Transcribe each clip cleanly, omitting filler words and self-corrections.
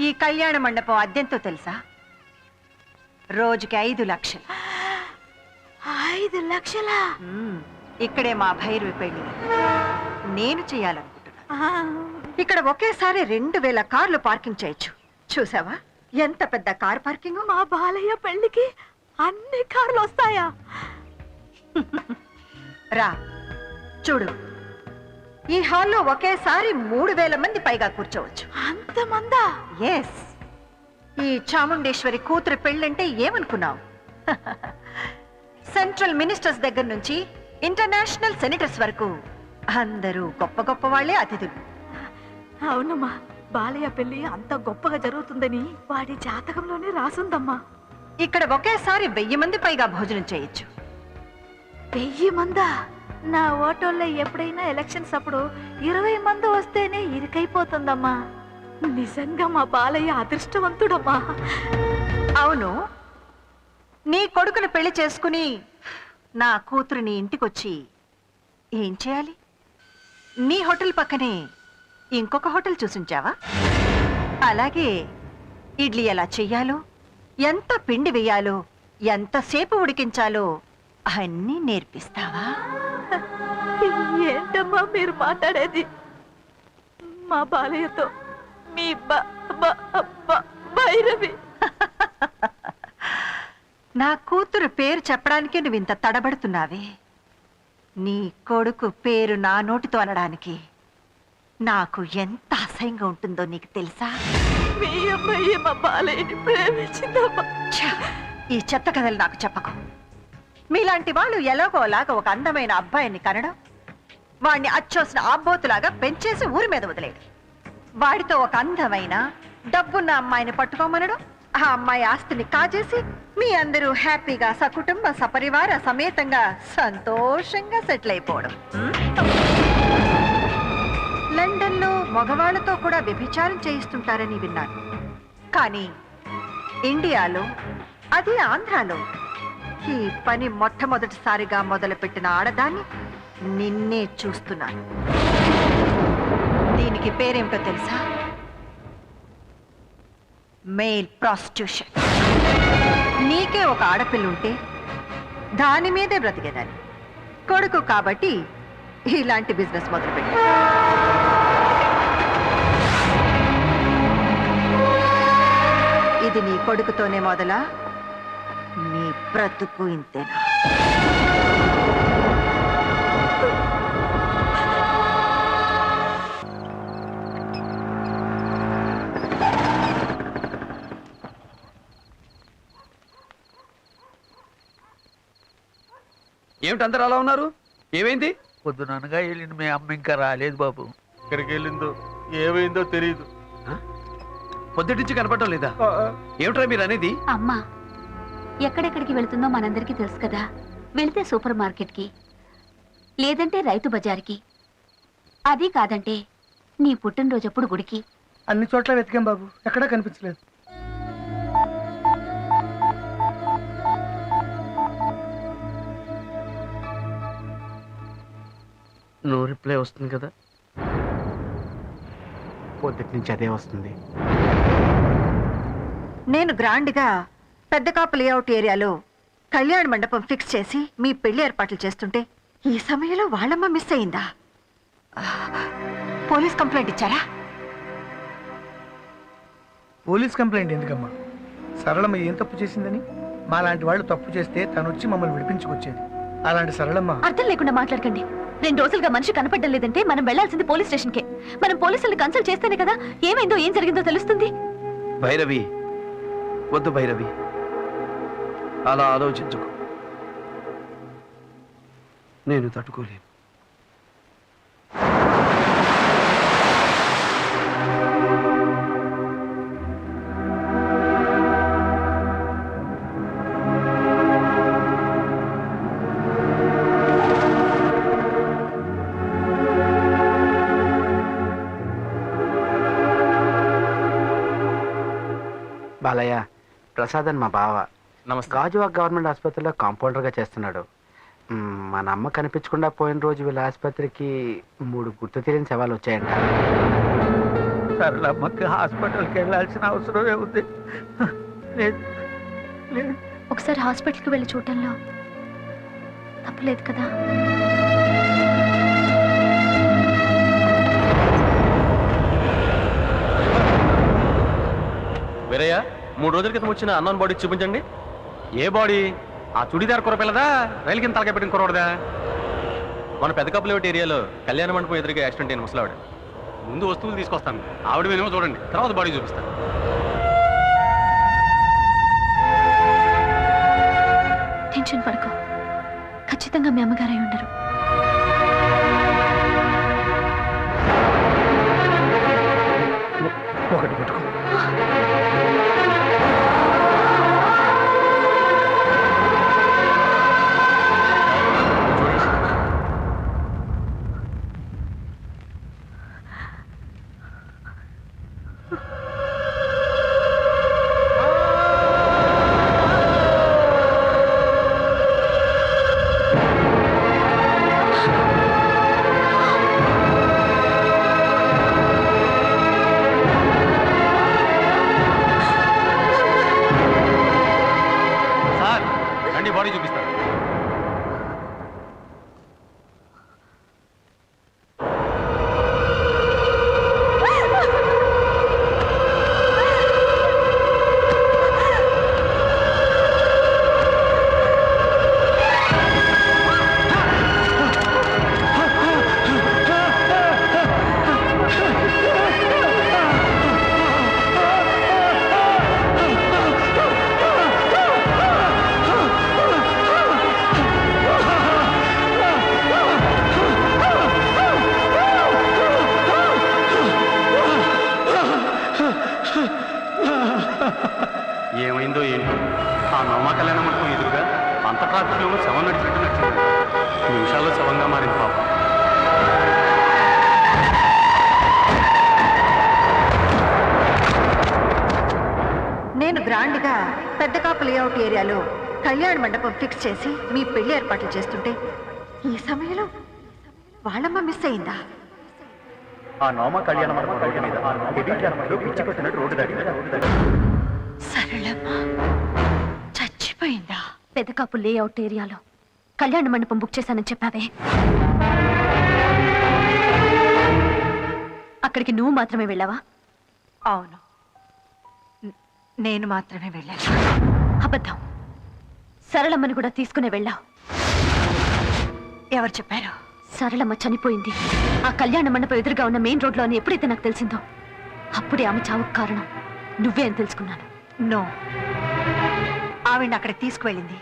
ఈ కళ్యాణ మండపం అద్దెంతో తెలుసా? రోజుకి 5 లక్షలు. 5 లక్షలా? ఇక్కడే మా భైరవి పెళ్లి నేను చేయాలనుకుంటున్నా. ఇక్కడ ఒకేసారి 2000 కార్లు పార్కింగ్ చేయొచ్చు. చూసావా ఎంత పెద్ద కార్ పార్కింగ్? మా బాలయ్య పెళ్లికి అన్ని కార్లు వస్తాయా? రా చూడు, ఈ హాల్లో ఒకేసారి 3000 మంది పైగా కూర్చోవచ్చు. అంతమందా? ఎస్. ఈ చాముండేశ్వరి కూతురు పెళ్ళంటే ఏమనుకున్నావు? సెంట్రల్ మినిస్టర్స్ దగ్గర నుంచి ఇంటర్నేషనల్ సెనేటర్స్ వరకు అందరూ గొప్ప గొప్ప వాళ్లే అతిథులు. అవునమ్మా, బాలయ్య పెళ్లి అంత గొప్పగా జరుగుతుందని వాడి జాతకంలోనే రాసుందమ్మా. ఇక్కడ ఒకేసారి 1000 మంది పైగా భోజనం చేయొచ్చు. 1000 మందా? నా ఓటోల్లో ఎప్పుడైనా ఎలక్షన్స్ అప్పుడు 20 మంది వస్తేనే ఇరుకైపోతుందమ్మా. నిజంగా మా బాలయ్య అదృష్టవంతుడమ్మా. అవును, నీ కొడుకును పెళ్లి చేసుకుని నా కూతురుని ఇంటికొచ్చి ఏం చేయాలి? నీ హోటల్ పక్కనే ఇంకొక హోటల్ చూసించావా? అలాగే ఇడ్లీ ఎలా చెయ్యాలో, ఎంత పిండి వేయాలో, ఎంతసేపు ఉడికించాలో అన్నీ నేర్పిస్తావా? ఏంటమ్మా మీరు మాట్లాడేది? మా బాలయ్యతో మీ భైరవి. నా కూతురు పేరు చెప్పడానికి నువ్వు ఇంత తడబడుతున్నావే. నీ కొడుకు పేరు నా నోటితో అనడానికి నాకు ఎంత అసహ్యంగా ఉంటుందో నీకు తెలుసా? మీ అమ్మాయి మా బాలయ్యని ప్రేమించిందమ్మా. ఈ చెత్త కథలు నాకు చెప్పకు. మీలాంటి వాళ్ళు ఎలాగోలాగా ఒక అందమైన అబ్బాయిని కనడం, వాడిని అచ్చోసిన ఆబ్బోతులాగా పెంచేసి ఊరి మీద వదిలేడు, వాడితో ఒక అందమైన డబ్బున్న అమ్మాయిని పట్టుకోమనడం, ఆ అమ్మాయి ఆస్తిని కాజేసి మీ అందరూ హ్యాపీగా సకుటుంబ సపరివార సమేతంగా సంతోషంగా సెటిల్ అయిపోవడం. లండన్లో మగవాళ్లతో కూడా వ్యభిచారం చేయిస్తుంటారని విన్నాను. కానీ ఇండియాలో, అది ఆంధ్రాలో ఈ పని మొట్టమొదటిసారిగా మొదలుపెట్టిన ఆడదాన్ని నిన్నే చూస్తున్నాను. దీనికి పేరేమిటో తెలుసా? Mail prostitution. నీకే ఒక ఆడపిల్లుంటే దాని మీదే బ్రతికేదాన్ని. కొడుకు కాబట్టి ఇలాంటి బిజినెస్ మొదలుపెట్టి ఇది నీ కొడుకుతోనే మొదలా? నీ బ్రతుకు ఇంతేనా? ఏమిటి అందరు అలా ఉన్నారు? ఏమైంది? పొద్దుననగా వెళ్ళింది మీ అమ్మ ఇంకా రాలేదు బాబు. ఎక్కడికి వెళ్ళిందో ఏమైందో తెలియదు. పొద్దుటించి కనపడటం లేదా? ఏమిట్రా మీరు అనేది? అమ్మా ఎక్కడెక్కడికి వెళుతుందో మనందరికీ తెలుసు కదా. వెళితే సూపర్ మార్కెట్కి, లేదంటే రైతు బజార్కి, అది కాదంటే నీ పుట్టినరోజప్పుడు గుడికి. అన్ని చోట్ల వెతికాం బాబు, ఎక్కడా కనిపించలేదు. నో రిప్లై వస్తుంది కదా? పొద్దుటి నుంచి అదే వస్తుంది. నేను గ్రాండ్గా పెద్ద కాపు లేఅవుట్ ఏరియాలో కళ్యాణ మండపం ఫిక్స్ చేసి మీ పెళ్లి ఏర్పాట్లు చేస్తుంటే ఈ సమయంలో వాళ్ళమ్మ మిస్ అయిందా? పోలీస్ కంప్లైంట్ ఇచ్చారా? పోలీస్ కంప్లైంట్ ఎందుకమ్మా? సరళమ్మ ఏం తప్పు చేసిందని? మాలాంటి వాళ్ళు తప్పు చేస్తే తను వచ్చి మమ్మల్ని విడిపించుకొచ్చేది. అలాంటి సరళమ్మ. అర్థం లేకుండా మాట్లాడకండి. 2 రోజులుగా మనిషి కనపడడం లేదంటే మనం వెళ్లాల్సింది పోలీస్ స్టేషన్కే. మనం పోలీసుల్ని కన్సల్ట్ చేస్తేనే కదా ఏమైందో ఏం జరిగిందో తెలుస్తుంది. భైరవి, వద్దు భైరవి, అలా ఆలోచించుకో. నేను తట్టుకోలేను. బాలయ్య, ప్రసాద్ అని మా బావ. గాజువాక్ గవర్నమెంట్ ఆసుపత్రిలో కాంపౌండర్గా చేస్తున్నాడు. మన అమ్మ కనిపించకుండా పోయిన రోజు వీళ్ళ ఆసుపత్రికి 3 గుర్తు తెలియని శవాలు వచ్చాయంట. సరళమ్మకి హాస్పిటల్కి వెళ్ళాల్సిన అవసరమే ఉంది. లేదు లేదు. ఒకసారి హాస్పిటల్కి వెళ్ళి చూడటంలో తప్పలేదు కదా. వీరయ్య 3 రోజుల క్రితం వచ్చిన అన్నోన్ బాడీ చూపించండి. ఏ బాడీ? ఆ చుడిదార్ కూర పిల్లదా, రైలు కింద తలకాయ పెట్టిన కూరదా? మన పెద్ద కప్పులేవటి ఏరియాలో కళ్యాణ మండపం ఎదురుగా యాక్సిడెంట్ అయిన ముసలావిడ. ముందు వస్తువులు తీసుకొస్తాను, ఆవిడ వినేమో చూడండి, తర్వాత బాడీ చూపిస్తాను. టెన్షన్ పడకు, ఖచ్చితంగా మీ అమ్మగారై ఉండరు. ఒకటి పెట్టుకో. బాడీ చూపిస్తాను. ఏమైందో ఏంటో ఆ నవమా కళ్యాణ మండపం ఎదురుగా అంత ట్రాఫిక్లో శవం నడిచినట్టు నచ్చింది. నిమిషాల్లో శవంగా మారింది పాపం. నేను గ్రాండ్గా పెద్ద కాపు లేఅవుట్ ఏరియాలో కళ్యాణ మండపం ఫిక్స్ చేసి మీ పెళ్లి ఏర్పాట్లు చేస్తుంటే ఈ సమయంలో వాళ్ళమ్మ మిస్ అయిందా? ఆ నవమా కళ్యాణ మండపం రోడ్డు మీద పిచ్చి కొట్టినట్టు రోడ్డు దాటి సరళమ్మ చచ్చిపోయిందా? పెదకాపు లేఅవుట్ ఏరియాలో కళ్యాణ మండపం బుక్ చేశానని చెప్పావే, అక్కడికి నువ్వు మాత్రమే వెళ్ళావా? అవును, నేను మాత్రమే వెళ్ళాను. అబద్ధం. సరళమ్మని కూడా తీసుకునే వెళ్ళావు. ఎవరు చెప్పారు? సరళమ్మ చనిపోయింది ఆ కళ్యాణ మండపం ఎదురుగా ఉన్న మెయిన్ రోడ్లో అని ఎప్పుడైతే నాకు తెలిసిందో అప్పుడే ఆమె చావుకు కారణం నువ్వే అని తెలుసుకున్నాను. నో, ఆవిడ అక్కడికి తీసుకువెళ్ళింది,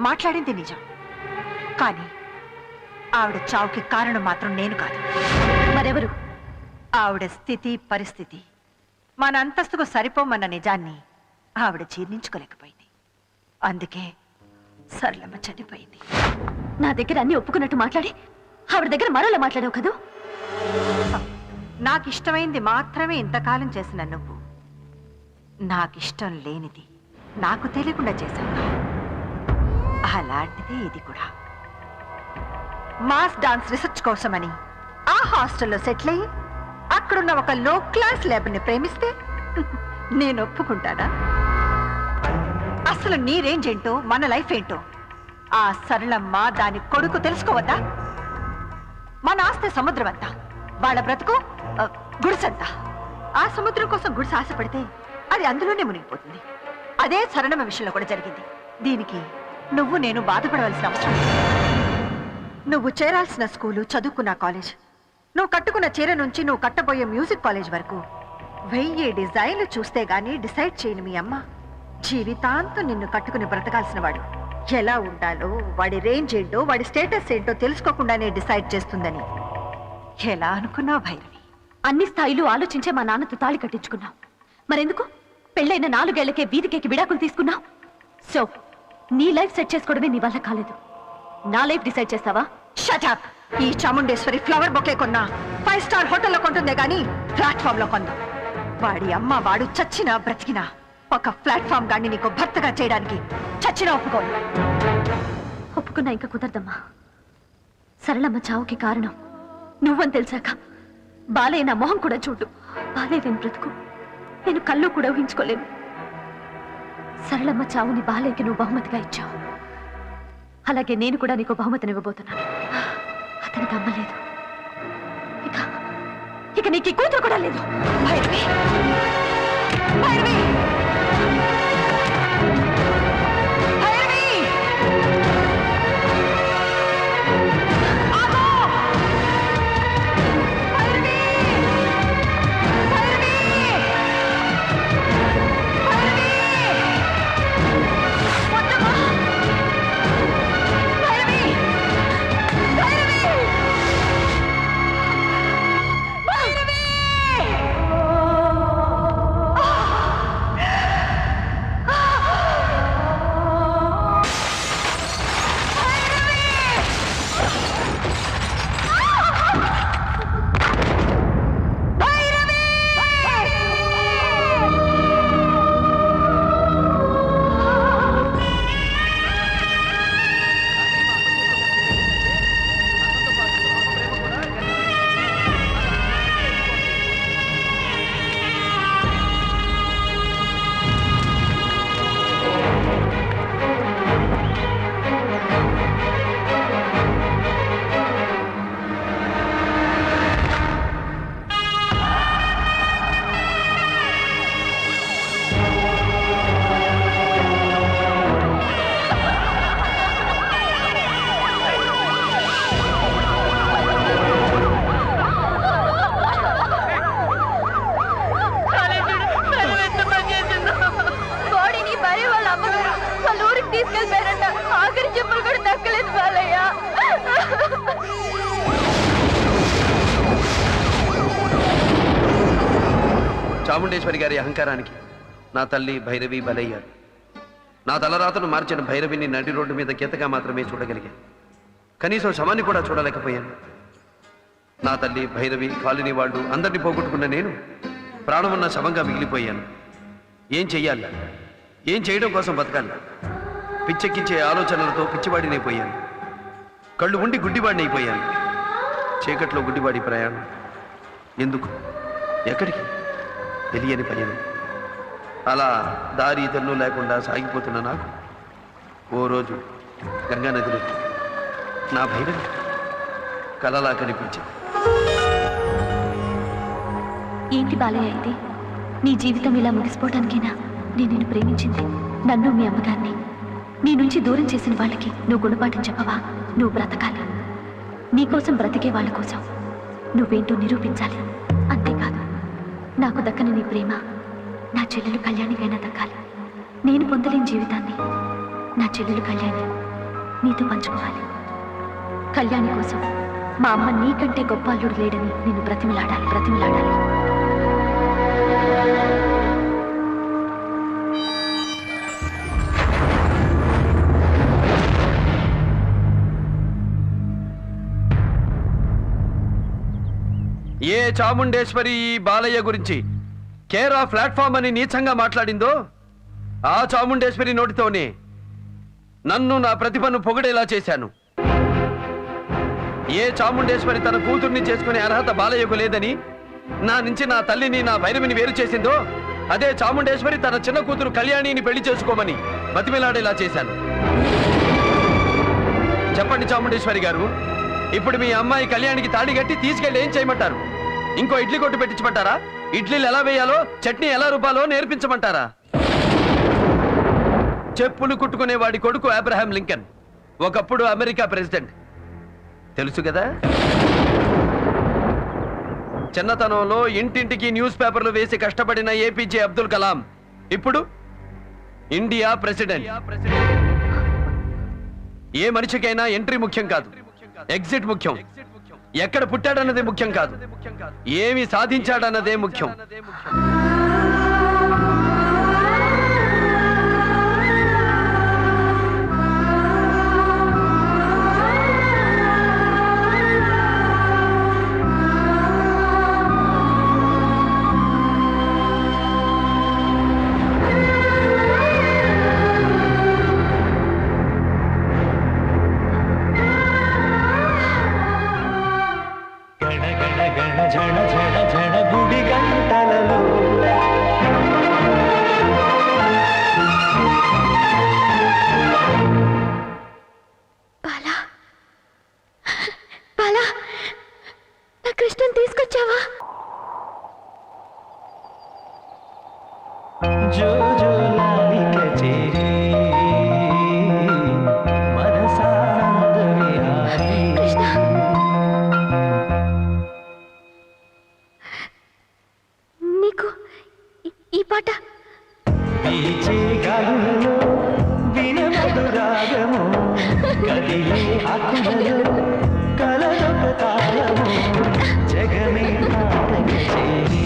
మాట్లాడింది నిజం. కానీ ఆవిడ చావుకి కారణం మాత్రం నేను కాదు. మరెవరు? ఆవిడ స్థితి పరిస్థితి మన అంతస్తుకు సరిపోమన్న నిజాన్ని ఆవిడ జీర్ణించుకోలేకపోయింది. అందుకే సరళమ్మ చనిపోయింది. నా దగ్గర అన్ని ఒప్పుకున్నట్టు మాట్లాడి ఆవిడ దగ్గర మరోలా మాట్లాడావు కదూ. నాకు ఇష్టమైంది మాత్రమే ఇంతకాలం చేసిన నువ్వు నాకిష్టం లేనిది నాకు తెలియకుండా చేశావు. అలాంటిదే ఇది కూడా. మాస్ డాన్స్ రీసెర్చ్ కోసమని ఆ హాస్టల్లో సెటిల్ అయ్యి అక్కడున్న ఒక లో క్లాస్ లేబర్ని ప్రేమిస్తే నేను ఒప్పుకుంటానా? అసలు నీ రేంజ్ ఏంటో మన లైఫ్ ఏంటో ఆ సరళమ్మ దాని కొడుకు తెలుసుకోవద్దా? మన ఆస్తి సముద్రం అంతా, వాళ్ళ బ్రతుకు గుడిసంతా. ఆ సముద్రం కోసం గుడిసె ఆశపడితే అది అందులోనే మునిగిపోతుంది. అదే సరళమ్మ విషయంలో కూడా జరిగింది. దీనికి నువ్వు నేను బాధపడవలసిన అవసరం లేదు. నువ్వు చేరాల్సిన స్కూలు, చదువుకున్న కాలేజ్, నువ్వు కట్టుకున్న చీర నుంచి నువ్వు కట్టబోయే మ్యూజిక్ కాలేజ్ వరకు 1000 డిజైన్లు చూస్తే గానీ డిసైడ్ చేయని మీ అమ్మ జీవితాంతం నిన్ను కట్టుకుని బ్రతకాల్సిన వాడు ఎలా ఉండాలో, వాడి రేంజ్ ఏంటో, వాడి స్టేటస్ ఏంటో తెలుసుకోకుండానే డిసైడ్ చేస్తుందని ఎలా అనుకున్నావు భైరవి? అన్ని స్థాయిలు ఆలోచించే మా నాన్నతో తాళి కట్టించుకున్నావు. మరెందుకు పెళ్ళైన 4 ఏళ్లకే వీధికేకి విడాకులు తీసుకున్నావు? సో నీ లైఫ్ సెట్ చేసుకోవడమే నీ వల్ల కాలేదు. నా లైఫ్ డిసైడ్ చేస్తావా? Shut up. ఈ చాముండేశ్వరి ఫ్లవర్ బొకే కొన్నా 5 స్టార్ హోటల్లో కొంటుందే గానీ ప్లాట్ఫామ్ లో కొందు. వాడి అమ్మ వాడు చచ్చినా బ్రతికినా ఒక ప్లాట్ఫామ్ గాని నీకు భర్తగా చేయడానికి చచ్చినా ఒప్పుకోను. ఒప్పుకున్నా ఇంకా కుదరదమ్మా. సరళమ్మ చావుకి కారణం నువ్వని తెలిసాక బాలయ్య నా మొహం కూడా చూడు. బాలయ్య నేను బ్రతుకు నేను కళ్ళు కూడా ఊహించుకోలేను. సరళమ్మ చావుని బాలయ్యకి నువ్వు బహుమతిగా ఇచ్చావు. అలాగే నేను కూడా నీకు బహుమతినివ్వబోతున్నాను. అతనికి అమ్మ లేదు, ఇక నీకు ఈ కూతురు కూడా లేదు. భైరవి, భైరవి, భైరవి! ఆగు! భైరవి! భైరవి! భైరవి! వద్దమ్మా! భైరవి! భైరవి! భైరవి! బాడీని భార్య వాళ్ళ అమ్మగారు వాళ్ళ ఊరికి తీసుకెళ్ళిపోయారంట. ఆఖరి చెప్పులు కూడా దక్కలేదు బాలయ్య. చాముండేశ్వరి గారి అహంకారానికి నా తల్లి భైరవి బలయ్యారు. నా తలరాతను మార్చిన భైరవిని నడి రోడ్డు మీద గీతగా మాత్రమే చూడగలిగాను. కనీసం శవాన్ని కూడా చూడలేకపోయాను. నా తల్లి భైరవి కాలనీ వాళ్ళు అందరినీ పోగొట్టుకున్న నేను ప్రాణమున్న శవంగా మిగిలిపోయాను. ఏం చెయ్యాలి, ఏం చేయడం కోసం బతకాలి? పిచ్చెక్కించే ఆలోచనలతో పిచ్చివాడినైపోయాను. కళ్ళు ఉండి గుడ్డివాడినైపోయాను. చీకట్లో గుడ్డివాడి ప్రయాణం. ఎందుకు, ఎక్కడికి తెలియని పయనం. అలా దారి తెన్ను లేకుండా సాగిపోతున్న నాకు ఓ రోజు గంగానదిలో నా భైరవి కలలా కనిపించింది. ఏంటి బాలయ్య ఇది? నీ జీవితం ఇలా ముగిసిపోవడానికేనా నేను నిన్ను ప్రేమించింది? నన్ను మీ అమ్మగారిని నీ నుంచి దూరం చేసిన వాళ్ళకి నువ్వు గుణపాఠం చెప్పవా? నువ్వు బ్రతకాలి. నీకోసం బ్రతికే వాళ్ళ కోసం నువ్వేంటో నిరూపించాలి. అంతేకాదు, నాకు దక్కని నీ ప్రేమ నా చెల్లెలు కళ్యాణికైనా దక్కాలి. నేను పొందలేని జీవితాన్ని నా చెల్లెలు కళ్యాణి నీతో పంచుకోవాలి. కళ్యాణి కోసం మా అమ్మ నీకంటే గొప్ప అల్లుడు లేడని నిన్ను బ్రతిమలాడాలి. ఏ చాముండేశ్వరి ఈ బాలయ్య గురించి కేరా ప్లాట్ఫామ్ అని నీచంగా మాట్లాడిందో ఆ చాముండేశ్వరి నోటితోనే నన్ను నా ప్రతిభను పొగిడేలా చేశాను. ఏ చాముండేశ్వరి తన కూతుర్ని చేసుకునే అర్హత బాలయ్యకు లేదని నా నుంచి నా తల్లిని నా భైరవిని వేరు చేసిందో అదే చాముండేశ్వరి తన చిన్న కూతురు కళ్యాణిని పెళ్లి చేసుకోమని బతిమిలాడేలా చేశాను. చెప్పండి చాముండేశ్వరి గారు, ఇప్పుడు మీ అమ్మాయి కళ్యాణికి తాడి కట్టి తీసుకెళ్లి ఏం చేయమంటారు? ఇంకో ఇడ్లీ కొట్టు పెట్టించమంటారా? ఇడ్లీలు ఎలా వేయాలో, చట్నీ ఎలా రుబ్బాలో నేర్పించమంటారా? చెప్పులు కుట్టుకునే వాడి కొడుకు అబ్రహాం లింకన్, ఒకప్పుడు అమెరికా ప్రెసిడెంట్, తెలుసు కదా? చిన్నతనంలో ఇంటింటికి న్యూస్ పేపర్లు వేసి కష్టపడిన ఏపీజే అబ్దుల్ కలాం ఇప్పుడు ఇండియా ప్రెసిడెంట్. ఏ మనిషికైనా ఎంట్రీ ముఖ్యం కాదు, ఎగ్జిట్ ముఖ్యం. ఎక్కడ పుట్టాడన్నదే ముఖ్యం కాదు, ఏమి సాధించాడన్నదే ముఖ్యం. గణ గణ గణ జన జన ఆకులలో కలలొక తాళము జగమే నాటక చేరి